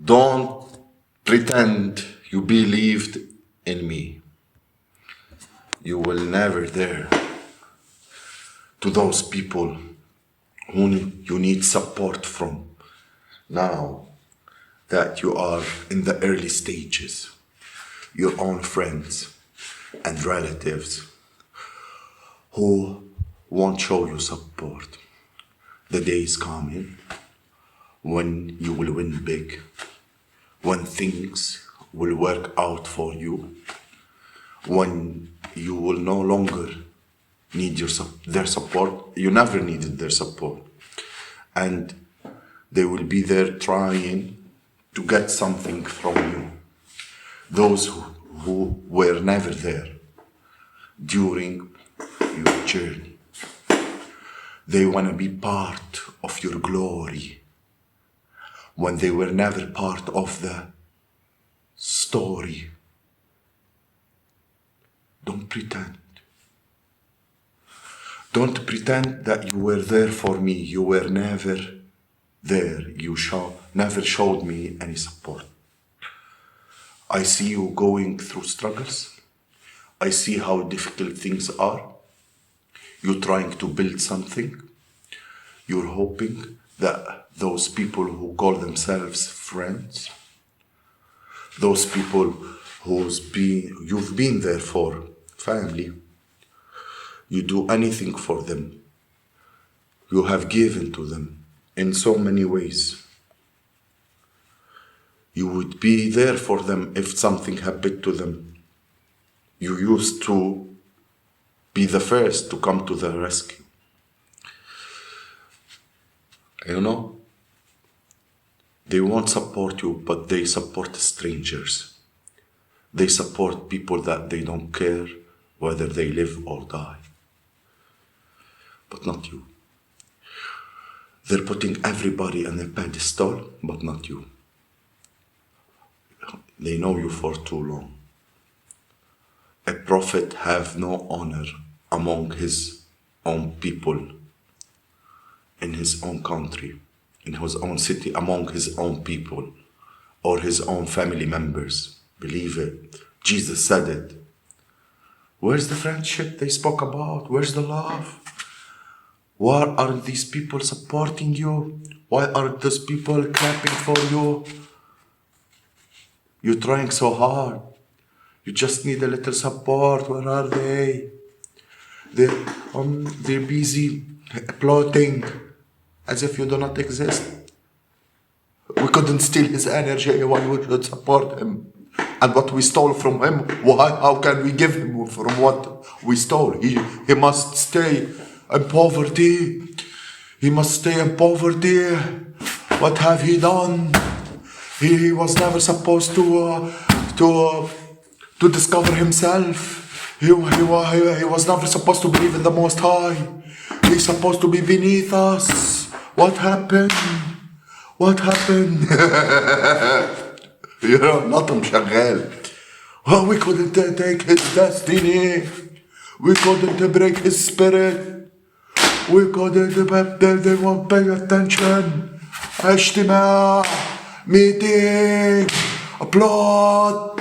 Don't pretend you believed in me. You will never dare. To those people who you need support from now that you are in the early stages, your own friends and relatives who won't show you support. The day is coming when you will win big, when things will work out for you, when you will no longer need their support. You never needed their support. And they will be there trying to get something from you. Those who were never there during your journey. They want to be part of your glory when they were never part of the story. Don't pretend. Don't pretend that you were there for me. You were never there. You never showed me any support. I see you going through struggles. I see how difficult things are. You're trying to build something. You're hoping that those people who call themselves friends, those people you've been there for, family, you do anything for them. You have given to them in so many ways. You would be there for them if something happened to them. You used to be the first to come to the rescue. You know, they won't support you, but they support strangers. They support people that they don't care whether they live or die. But not you. They're putting everybody on a pedestal, but not you. They know you for too long. A prophet have no honor among his own people, in his own country, in his own city, among his own people, or his own family members. Believe it. Jesus said it. Where's the friendship they spoke about? Where's the love? Why aren't these people supporting you? Why aren't those people clapping for you? You're trying so hard. You just need a little support. Where are they? They're busy plotting as if you do not exist. We couldn't steal his energy. Why we should support him? And what we stole from him, why? How can we give him from what we stole? He must stay in poverty. He must stay in poverty. What have he done? He was never supposed to discover himself. He was never supposed to believe in the Most High. He's supposed to be beneath us. What happened? What happened? You know, nothing شغال. Oh, we couldn't take his destiny. We couldn't break his spirit. We couldn't. They won't pay attention. اجتماع, meeting, applaud.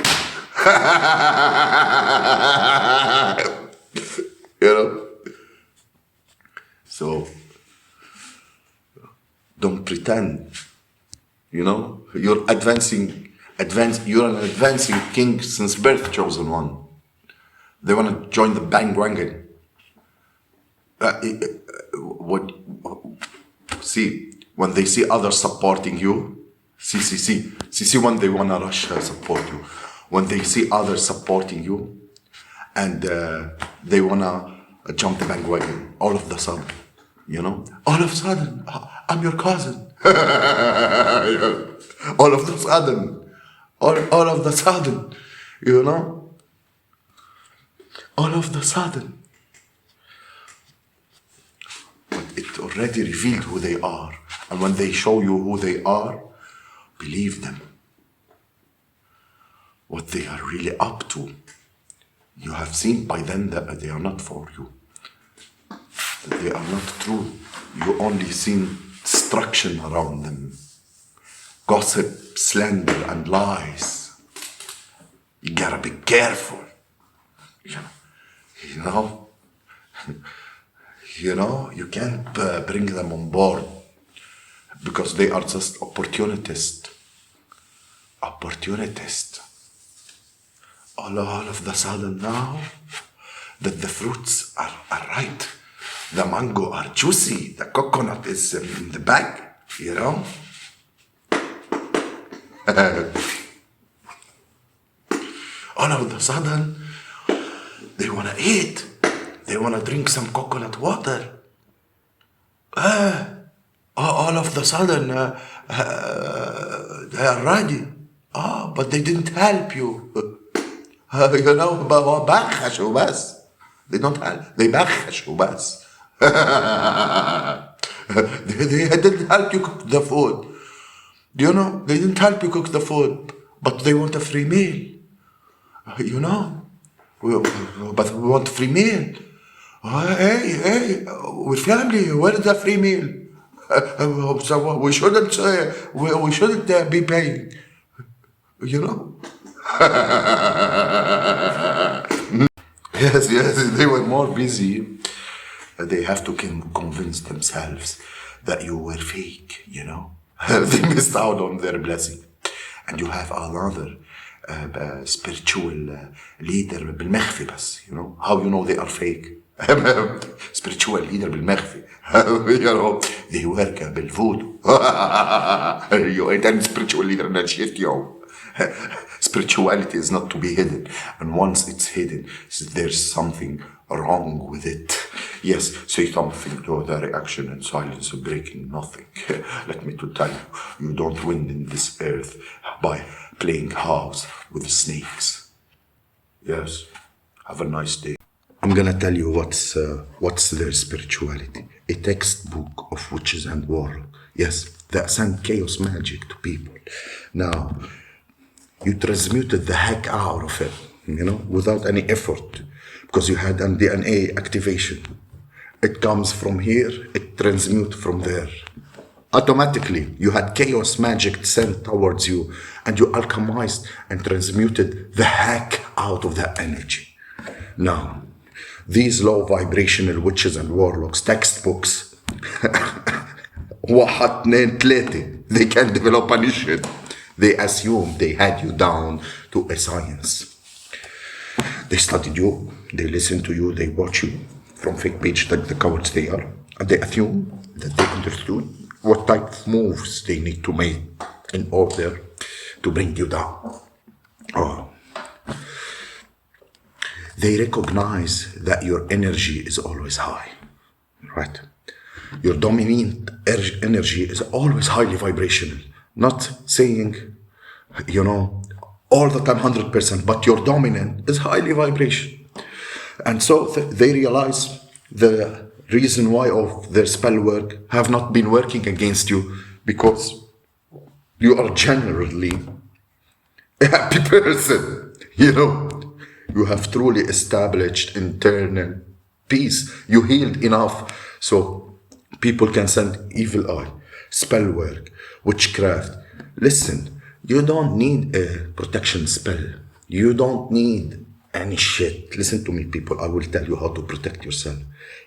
You know. So don't pretend. You know, you're an advancing king since birth, chosen one. They want to join the bandwagon. See, when they see others supporting you, see when they want to rush support you. When they see others supporting you, and they want to jump the bandwagon, all of the sudden, you know, all of a sudden, I'm your cousin. All of the sudden, you know, all of the sudden. But it already revealed who they are. And when they show you who they are, believe them. What they are really up to. You have seen by then that they are not for you. That they are not true. You only seen destruction around them. gossip, slander, and lies. You gotta be careful. You know, you can't bring them on board because they are just opportunists. All of the sudden now that the fruits are ripe, the mango are juicy, the coconut is in the bag, all of a sudden, they want to eat. They want to drink some coconut water. All of a sudden, they are ready. But they didn't help you. بخشوا بس. They don't help. They بخشوا بس. They didn't help you cook the food. They didn't help you cook the food, but they want a free meal. But we want free meal. Hey, we're family. Where is the free meal? So we shouldn't be paying. Yes, they were more busy. They have to convince themselves that you were fake. They missed out on their blessing. And you have another spiritual leader بالمخفي بس. How you know they are fake? Spiritual leader بالمخفي. They work بالفودو. You ain't any spiritual leader in that shit, yo. Spirituality is not to be hidden, and once it's hidden, there's something wrong with it. Yes, say something to the reaction and silence of breaking nothing. Let me to tell you, you don't win in this earth by playing house with snakes. Yes, have a nice day. I'm gonna tell you what's their spirituality. A textbook of witches and warlocks. Yes, that send chaos magic to people. Now, you transmuted the heck out of it, without any effort, because you had an DNA activation. It comes from here, it transmutes from there. Automatically, you had chaos magic sent towards you, and you alchemized and transmuted the heck out of that energy. Now, these low vibrational witches and warlocks textbooks, واحد اتنين تلاتة, they can't develop any shit. They assume they had you down to a science. They studied you, they listen to you, they watch you from fake page like the cowards they are, and they assume that they understood what type of moves they need to make in order to bring you down. They recognize that your energy is always high, right? Your dominant energy is always highly vibrational. Not saying, all the time 100%, but your dominant is highly vibration. And so they realize the reason why of their spell work have not been working against you, because you are generally a happy person, You have truly established internal peace. You healed enough so people can send evil eye, spell work, witchcraft. Listen, you don't need a protection spell. You don't need any shit. Listen to me, people. I will tell you how to protect yourself.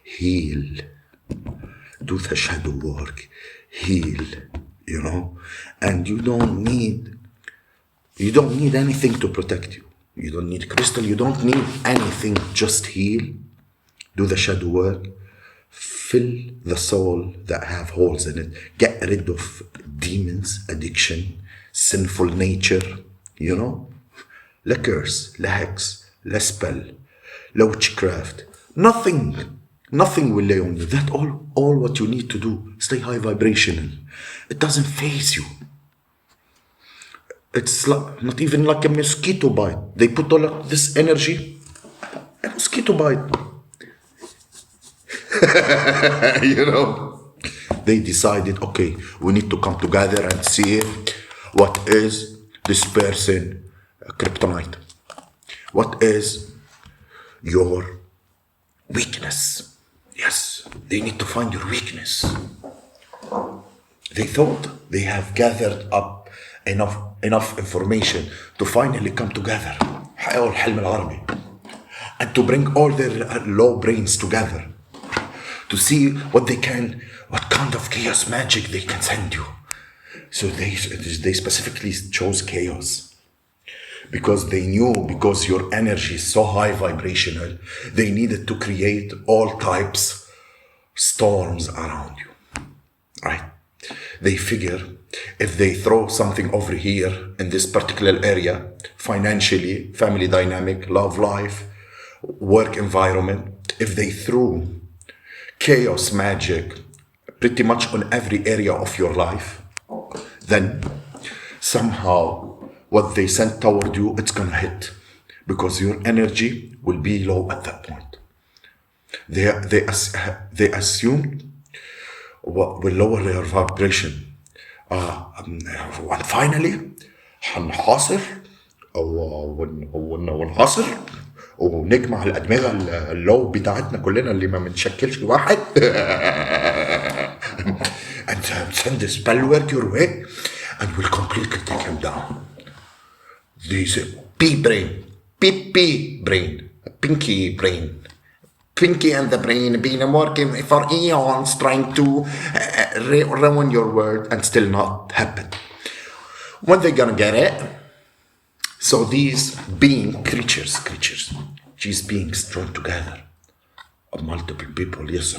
Heal. Do the shadow work. Heal. And you don't need anything to protect you. You don't need crystal. You don't need anything. Just heal. Do the shadow work. Fill the soul that have holes in it. Get rid of demons, addiction, sinful nature, La curse, la hex, la spell, la witchcraft. Nothing will lay on you. That's all what you need to do. Stay high vibrational. It doesn't faze you. It's not even like a mosquito bite. They put all of this energy, a mosquito bite. They decided, okay, we need to come together and see what is this person kryptonite. What is your weakness? Yes, they need to find your weakness. They thought they have gathered up enough information to finally come together. حققوا الحلم العربي. And to bring all their low brains together to see what kind of chaos magic they can send you. So they specifically chose chaos because they knew, because your energy is so high vibrational, they needed to create all types storms around you, right? They figure if they throw something over here in this particular area, financially, family dynamic, love life, work environment, if they threw chaos magic pretty much on every area of your life, then somehow what they sent toward you, it's gonna hit, because your energy will be low at that point. They assumed what will lower their vibration. And finally هنحاصر ونحاصر ونجمع الأدمغة اللو بتاعتنا كلنا اللي ما بنشكلش واحد and send the spell work your way and will completely take him down. This P-brain, P-brain, pinky brain. Pinky and the brain been working for eons trying to ruin your world and still not happen. When they gonna get it? So these being creatures, these beings joined together of multiple people, yes,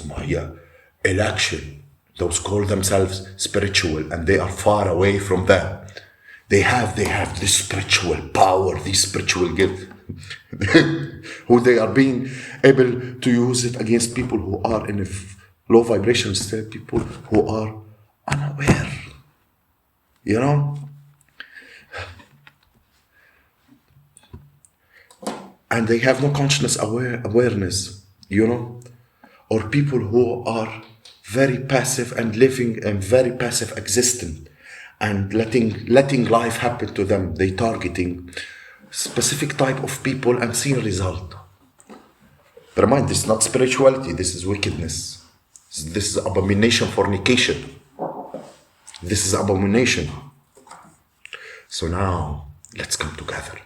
election, those call themselves spiritual and they are far away from that. They have this spiritual power, this spiritual gift, who they are being able to use it against people who are in a low vibration state, people who are unaware, you know? And they have no consciousness awareness, you know? Or people who are very passive and living and very passive existent and letting life happen to them. They targeting specific type of people and seeing result. But mind, this is not spirituality, this is wickedness. This is abomination, fornication. This is abomination. So now, let's come together.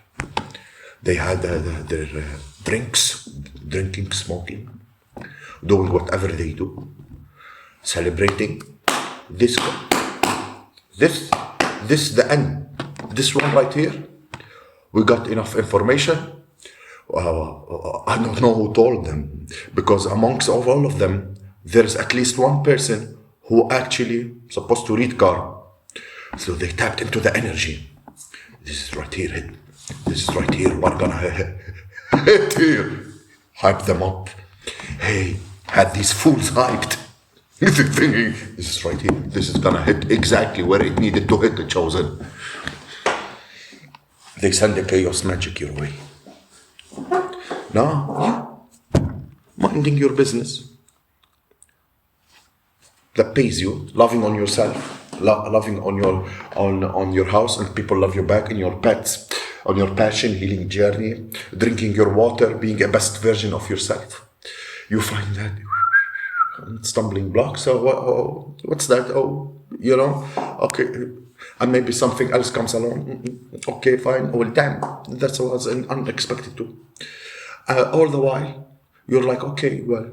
They had their drinks, drinking, smoking, doing whatever they do, celebrating. This the end. This one right here, we got enough information. I don't know who told them, because amongst all of them, there's at least one person who actually supposed to read karma. So they tapped into the energy. This is right here. This is right here. We're gonna hit here. Hype them up. Hey, had these fools hyped. Thinking, this is right here. This is gonna hit exactly where it needed to hit, the chosen. They send the chaos magic your way. Now, you minding your business that pays you, loving on yourself, loving on your house, and people love you back, and your pets, on your passion, healing journey, drinking your water, being a best version of yourself. You find that stumbling blocks. So what's that? Oh, you know, okay. And maybe something else comes along. Okay, fine. Oh, well, damn, that was unexpected too. All the while, you're like, okay, well,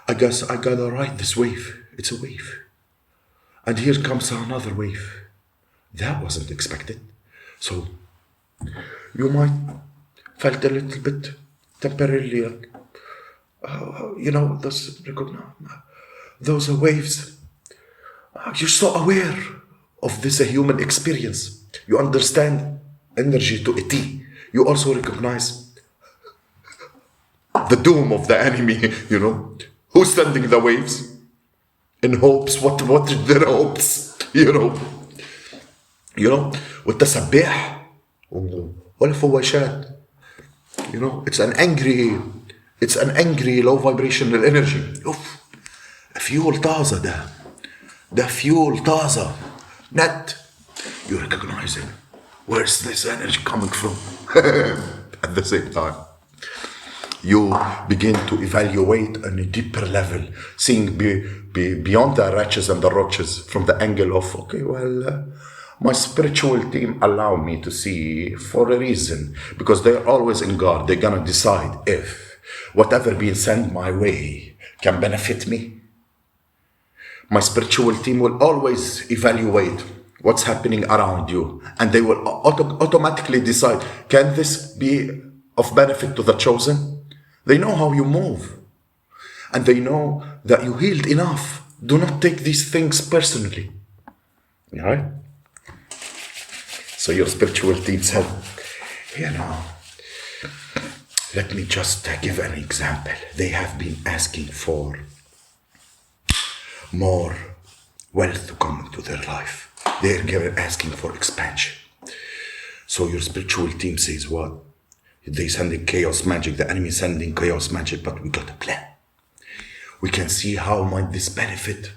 I guess I gotta ride this wave. It's a wave. And here comes another wave. That wasn't expected. So you might felt a little bit temporarily like, you know, those are waves. You're so aware of this human experience. You understand energy to a T. You also recognize the doom of the enemy, you know. Who's sending the waves? In hopes, what are their hopes? You know, والتسبيح والفواشات. You know, it's an angry low vibrational energy. Oof. Fuel طازة ده fuel طازة. Net. You recognize it. Where's this energy coming from? At the same time, you begin to evaluate on a deeper level, seeing beyond the wretches and the roaches from the angle of, okay, well, My spiritual team allow me to see for a reason, because they're always in guard. They're gonna decide if whatever being sent my way can benefit me. My spiritual team will always evaluate what's happening around you, and they will automatically decide, can this be of benefit to the chosen? They know how you move, and they know that you healed enough. Do not take these things personally. All right? So your spiritual team said, let me just give an example. They have been asking for more wealth to come into their life. They're asking for expansion. So your spiritual team says what? They sending chaos magic, the enemy sending chaos magic, but we got a plan. We can see how might this benefit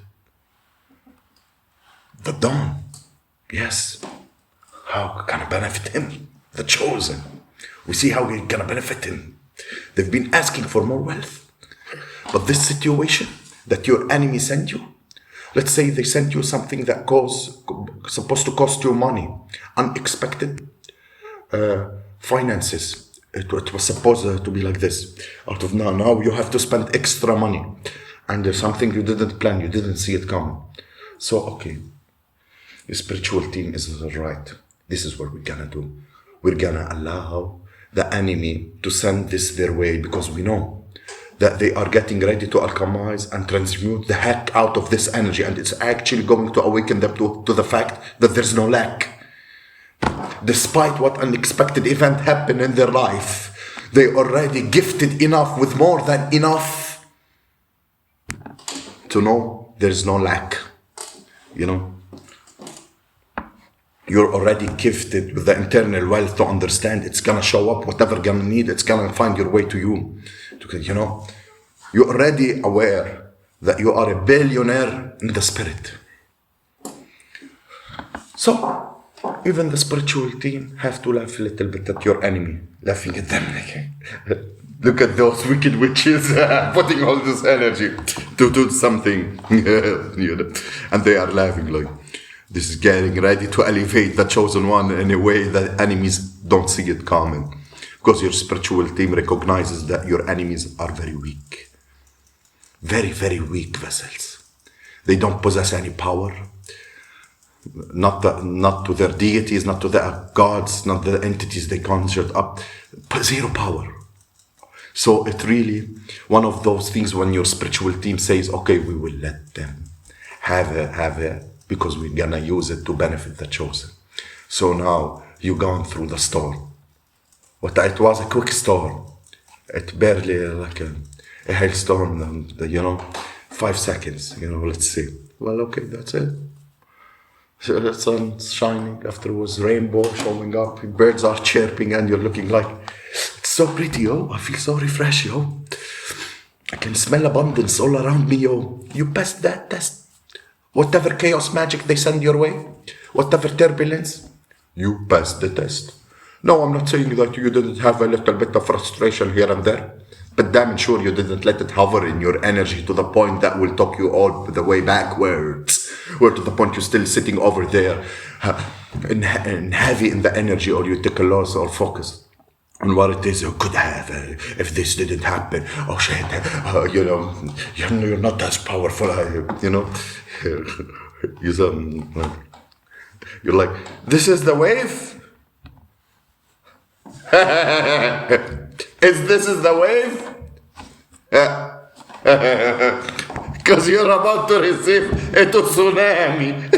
the dawn. Yes. How can it benefit him? The chosen. We see how we're gonna benefit him. They've been asking for more wealth. But this situation that your enemy sent you, let's say they sent you something that supposed to cost you money, unexpected finances. It was supposed to be like this. Out of now you have to spend extra money, and there's something you didn't plan, you didn't see it coming. So okay, the spiritual team is right. This is what we're gonna do. We're gonna allow the enemy to send this their way, because we know that they are getting ready to alchemize and transmute the heck out of this energy, and it's actually going to awaken them to the fact that there's no lack. Despite what unexpected event happened in their life, they already gifted enough, with more than enough, to know there's no lack. You're already gifted with the internal wealth to understand it's gonna show up, whatever gonna need, it's gonna find your way to you. You're already aware that you are a billionaire in the spirit. So even the spiritual team have to laugh a little bit at your enemy, laughing at them. Look at those wicked witches putting all this energy to do something. And they are laughing like, this is getting ready to elevate the chosen one in a way that enemies don't see it coming. Because your spiritual team recognizes that your enemies are very weak. Very, very weak vessels. They don't possess any power. Not to their deities, not to their gods, not the entities they conjured up. Zero power. So it really, one of those things when your spiritual team says, okay, we will let them have it, because we're gonna use it to benefit the chosen. So now you've gone through the storm. It was a quick storm. It barely like a hailstorm, 5 seconds, let's see. Well, okay, that's it. So the sun's shining, afterwards rainbow showing up, birds are chirping, and you're looking like, it's so pretty, I feel so refreshed, I can smell abundance all around me, You passed that test. Whatever chaos magic they send your way, whatever turbulence, you passed the test. No, I'm not saying that you didn't have a little bit of frustration here and there, but damn sure you didn't let it hover in your energy to the point that will talk you all the way backwards, or to the point you're still sitting over there and heavy in the energy, or you take a loss or focus on what it is you could have if this didn't happen. Oh shit, you're not as powerful, you're like, this is the wave? This is the wave? Because you're about to receive a tsunami.